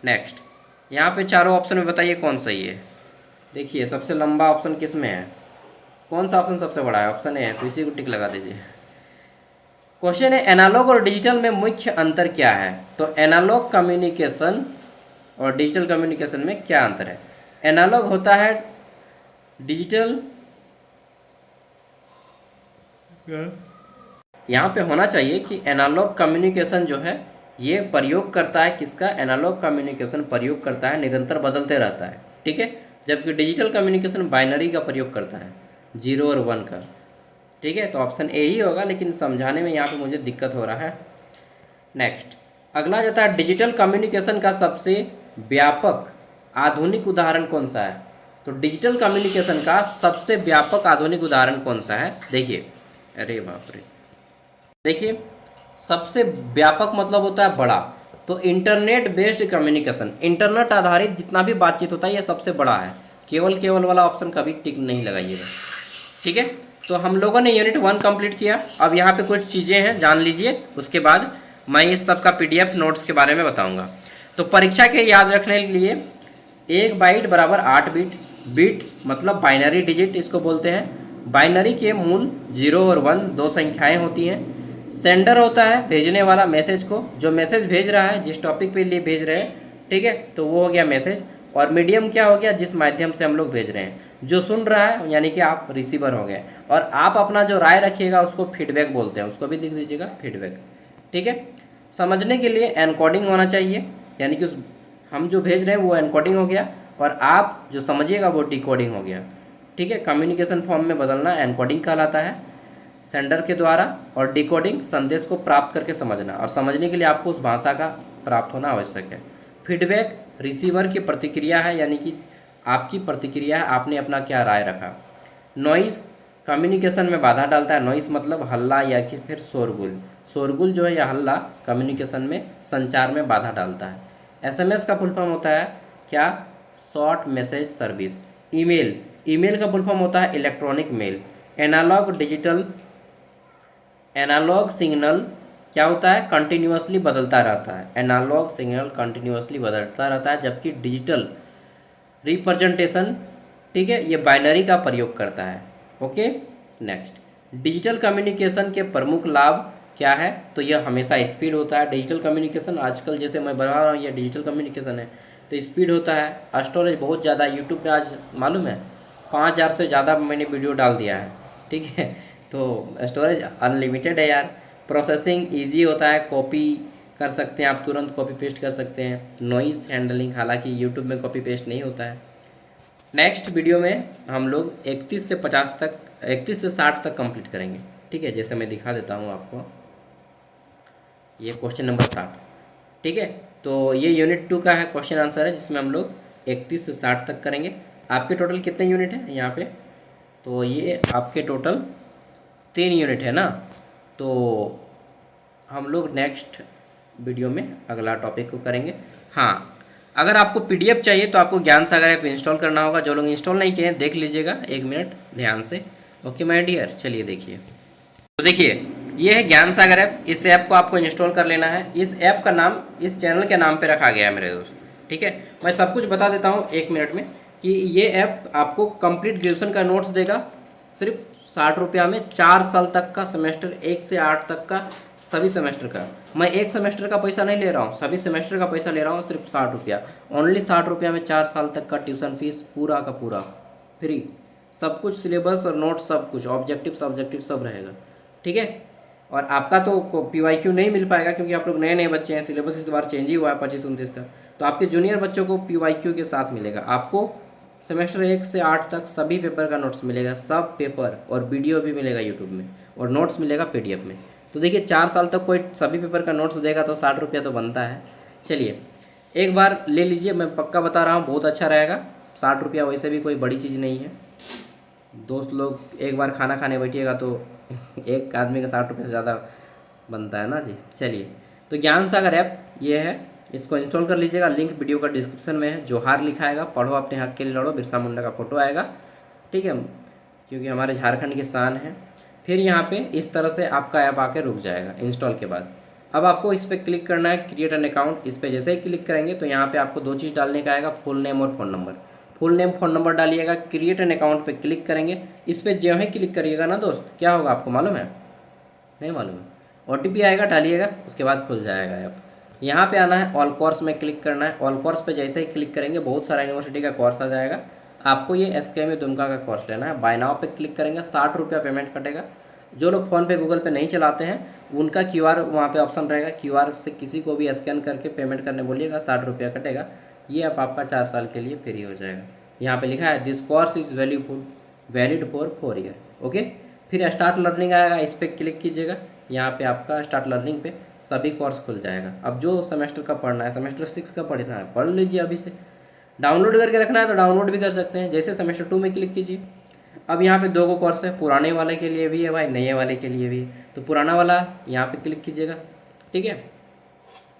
नेक्स्ट, यहाँ पे चारों ऑप्शन में बताइए कौन सही है। देखिए सबसे लंबा ऑप्शन किस में है? कौन सा ऑप्शन सबसे बड़ा है? ऑप्शन ए है, तो इसी को टिक लगा दीजिए। क्वेश्चन है एनालॉग और डिजिटल में मुख्य अंतर क्या है? तो एनालॉग कम्युनिकेशन और डिजिटल कम्युनिकेशन में क्या अंतर है? एनालॉग होता है डिजिटल यहाँ पे होना चाहिए कि एनालॉग कम्युनिकेशन जो है ये प्रयोग करता है किसका, एनालॉग कम्युनिकेशन प्रयोग करता है, निरंतर बदलते रहता है, ठीक है। जबकि डिजिटल कम्युनिकेशन बाइनरी का प्रयोग करता है, 0 और 1 का, ठीक है। तो ऑप्शन ए ही होगा, लेकिन समझाने में यहाँ पे मुझे दिक्कत हो रहा है। नेक्स्ट अगला जाता है डिजिटल कम्युनिकेशन का सबसे व्यापक आधुनिक उदाहरण कौन सा है। तो डिजिटल कम्युनिकेशन का सबसे व्यापक आधुनिक उदाहरण कौन सा है, देखिए, अरे बाप रे, देखिए सबसे व्यापक मतलब होता है बड़ा, तो इंटरनेट बेस्ड कम्युनिकेशन, इंटरनेट आधारित जितना भी बातचीत होता है ये सबसे बड़ा है। केवल वाला ऑप्शन कभी टिक नहीं लगाइएगा, ठीक है। तो हम लोगों ने यूनिट 1 कंप्लीट किया। अब यहाँ पे कुछ चीज़ें हैं जान लीजिए, उसके बाद मैं इस सब का PDF नोट्स के बारे में बताऊँगा। तो परीक्षा के याद रखने के लिए 1 बाइट बराबर 8 बिट, बिट मतलब बाइनरी डिजिट इसको बोलते हैं। बाइनरी के मूल 0 और 1 दो संख्याएं होती हैं। सेंडर होता है भेजने वाला मैसेज को, जो मैसेज भेज रहा है जिस टॉपिक पे लिए भेज रहे हैं, ठीक है, तो वो हो गया मैसेज। और मीडियम क्या हो गया, जिस माध्यम से हम लोग भेज रहे हैं। जो सुन रहा है यानी कि आप रिसीवर हो गए, और आप अपना जो राय रखिएगा उसको फीडबैक बोलते हैं, उसको भी लिख दीजिएगा फीडबैक, ठीक है। समझने के लिए एनकोडिंग होना चाहिए, यानी कि हम जो भेज रहे हैं वो एनकोडिंग हो गया, और आप जो समझिएगा वो डिकोडिंग हो गया, ठीक है। कम्युनिकेशन फॉर्म में बदलना एनकोडिंग कहलाता है सेंडर के द्वारा, और डिकोडिंग संदेश को प्राप्त करके समझना, और समझने के लिए आपको उस भाषा का प्राप्त होना आवश्यक है। फीडबैक रिसीवर की प्रतिक्रिया है, यानी कि आपकी प्रतिक्रिया है, आपने अपना क्या राय रखा। नॉइस कम्युनिकेशन में बाधा डालता है, नॉइस मतलब हल्ला या कि फिर शोरगुल, शोरगुल जो है या हल्ला कम्युनिकेशन में संचार में बाधा डालता है। SMS का फुल फॉर्म होता है क्या, short message service. Email, email का फुल फॉर्म होता है electronic mail. Analog digital, analog signal क्या होता है, कंटिन्यूअसली बदलता रहता है, एनालॉग सिग्नल कंटिन्यूअसली बदलता रहता है। जबकि डिजिटल रिप्रेजेंटेशन, ठीक है, ये बाइनरी का प्रयोग करता है, ओके। नेक्स्ट डिजिटल कम्युनिकेशन के प्रमुख लाभ क्या है, तो यह हमेशा स्पीड होता है। डिजिटल कम्युनिकेशन आजकल जैसे मैं बता रहा हूँ ये डिजिटल कम्युनिकेशन है, तो स्पीड होता है। स्टोरेज बहुत ज़्यादा, यूट्यूब पे आज मालूम है 5000 से ज़्यादा मैंने वीडियो डाल दिया है, ठीक है, तो स्टोरेज अनलिमिटेड है यार। प्रोसेसिंग इजी होता है, कॉपी कर सकते हैं आप, तुरंत कॉपी पेस्ट कर सकते हैं। नॉइस हैंडलिंग, हालांकि यूट्यूब में कॉपी पेस्ट नहीं होता है। नेक्स्ट वीडियो में हम लोग 31 से 50 तक, 31 से 60 तक कंप्लीट करेंगे, ठीक है। जैसे मैं दिखा देता हूँ आपको, ये क्वेश्चन नंबर 60, ठीक है। तो ये यूनिट 2 का है क्वेश्चन आंसर है, जिसमें हम लोग 31 से 60 तक करेंगे। आपके टोटल कितने यूनिट हैं यहाँ पे, तो ये आपके टोटल 3 यूनिट है ना। तो हम लोग नेक्स्ट वीडियो में अगला टॉपिक को करेंगे। हाँ, अगर आपको PDF चाहिए तो आपको ज्ञान सागर ऐप इंस्टॉल करना होगा। जो लोग इंस्टॉल नहीं किए हैं देख लीजिएगा, 1 मिनट ध्यान से, ओके माय डियर। चलिए देखिए, तो देखिए ये है ज्ञान सागर ऐप, इस ऐप को आपको इंस्टॉल कर लेना है। इस ऐप का नाम इस चैनल के नाम पे रखा गया है मेरे दोस्त, ठीक है। मैं सब कुछ बता देता हूँ 1 मिनट में, कि ये ऐप आपको कंप्लीट ग्रेजुएशन का नोट्स देगा सिर्फ 60 रुपया में, 4 साल तक का सेमेस्टर, 1 से 8 तक का सभी सेमेस्टर का। मैं एक सेमेस्टर का पैसा नहीं ले रहा हूँ, सभी सेमेस्टर का पैसा ले रहा हूँ, सिर्फ 60 रुपया, ओनली 60 रुपया में 4 साल तक का ट्यूशन फीस पूरा का पूरा फ्री, सब कुछ सिलेबस और नोट्स सब कुछ, ऑब्जेक्टिव सब्जेक्टिव सब रहेगा, ठीक है। और आपका तो PYQ नहीं मिल पाएगा, क्योंकि आप लोग नए नए बच्चे हैं, सिलेबस इस बार चेंज ही हुआ है 25-29 का। तो आपके जूनियर बच्चों को PYQ के साथ मिलेगा। आपको सेमेस्टर 1 से 8 तक सभी पेपर का नोट्स मिलेगा, सब पेपर, और वीडियो भी मिलेगा यूट्यूब में, और नोट्स मिलेगा PDF में। तो देखिए 4 साल तक कोई सभी पेपर का नोट्स देगा तो 60 रुपया तो बनता है। चलिए एक बार ले लीजिए, मैं पक्का बता रहा हूँ बहुत अच्छा रहेगा। 60 रुपया वैसे भी कोई बड़ी चीज़ नहीं है। दोस्त लोग एक बार खाना खाने बैठिएगा तो एक आदमी का 60 रुपये से ज़्यादा बनता है ना जी। चलिए, तो ज्ञान सागर ऐप ये है, इसको इंस्टॉल कर लीजिएगा। लिंक वीडियो का डिस्क्रिप्शन में है। जोहार लिखा आएगा, पढ़ो अपने हक के लिए लड़ो, बिरसा मुंडा का फोटो आएगा, ठीक है, क्योंकि हमारे झारखंड की शान है। फिर यहाँ पे इस तरह से आपका ऐप आके रुक जाएगा इंस्टॉल के बाद। अब आपको इस पर क्लिक करना है, क्रिएट एन अकाउंट। इस पर जैसे ही क्लिक करेंगे तो यहाँ पे आपको 2 चीज़ डालने का आएगा, फुल नेम और phone number. Full name phone number डालिएगा, क्रिएट एन अकाउंट पे क्लिक करेंगे। इस पर जो ही क्लिक करिएगा ना दोस्त, क्या होगा आपको मालूम है? नहीं मालूम है? OTP आएगा, डालिएगा, उसके बाद खुल जाएगा ऐप। यहाँ पे आना है, ऑल कोर्स में क्लिक करना है। ऑल कोर्स पे जैसे ही क्लिक करेंगे बहुत सारा यूनिवर्सिटी का कोर्स आ जाएगा। आपको ये SKM दुमका का कोर्स लेना है। बाय नाउ पे क्लिक करेंगे, 60 रुपया पेमेंट कटेगा। जो लोग फ़ोन पे गूगल पे नहीं चलाते हैं उनका क्यूआर वहाँ पे ऑप्शन रहेगा, क्यूआर से किसी को भी स्कैन करके पेमेंट करने बोलिएगा, 60 रुपया कटेगा। ये अब आपका 4 साल के लिए फ्री हो जाएगा। यहाँ पे लिखा है this course is valid for 4 year. Okay, फिर स्टार्ट लर्निंग आएगा, इस पर क्लिक कीजिएगा। यहाँ पे आपका स्टार्ट लर्निंग पे सभी कोर्स खुल जाएगा। अब जो सेमेस्टर का पढ़ना है, सेमेस्टर 6 का पढ़ना है, पढ़ लीजिए अभी से। डाउनलोड करके रखना है तो डाउनलोड भी कर सकते हैं। जैसे सेमेस्टर 2 में क्लिक कीजिए। अब यहाँ पे 2 कोर्स है, पुराने वाले के लिए भी है भाई, नए वाले के लिए भी है। तो पुराना वाला यहाँ पे क्लिक कीजिएगा, ठीक है।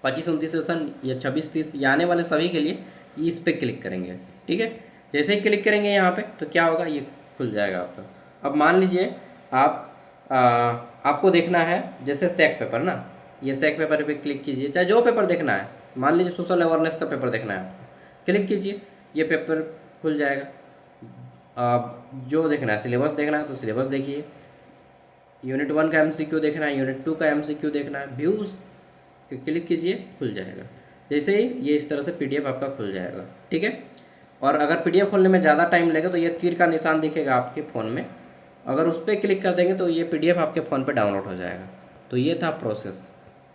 25-29 सेशन या 26-30 ये आने वाले सभी के लिए इस पे क्लिक करेंगे, ठीक है। जैसे ही क्लिक करेंगे यहाँ पे तो क्या होगा, ये खुल जाएगा आपका। अब मान लीजिए आपको देखना है जैसे सेक पेपर ना, ये सेक पेपर पे क्लिक कीजिए, चाहे जो पेपर देखना है, मान लीजिए सोशल अवेयरनेस का पेपर देखना है आपको, क्लिक कीजिए, ये पेपर खुल जाएगा। आप जो देखना है, सिलेबस देखना है तो सिलेबस देखिए, यूनिट 1 का एमसीक्यू देखना है, यूनिट 2 का एमसीक्यू देखना है, व्यूज़ क्लिक कीजिए, खुल जाएगा। जैसे ही ये इस तरह से पीडीएफ आपका खुल जाएगा, ठीक है। और अगर पीडीएफ खोलने में ज़्यादा टाइम लगेगा तो ये तीर का निशान दिखेगा आपके फ़ोन में, अगर उस पर क्लिक कर देंगे तो ये पीडीएफ आपके फ़ोन पे डाउनलोड हो जाएगा। तो ये था प्रोसेस,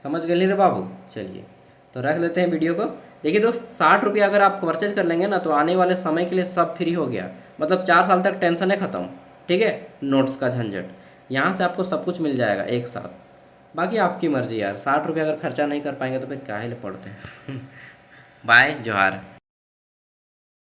समझ गए रे बाबू। चलिए तो रख लेते हैं वीडियो को। देखिए दोस्त, 60 रुपया अगर आप परचेज कर लेंगे ना तो आने वाले समय के लिए सब फ्री हो गया, मतलब 4 साल तक टेंशन है ख़त्म, ठीक है। नोट्स का झंझट, यहाँ से आपको सब कुछ मिल जाएगा एक साथ। बाकी आपकी मर्जी यार, 60 रुपया अगर खर्चा नहीं कर पाएंगे तो फिर काहे ले पड़ते हैं। बाय, जोहार।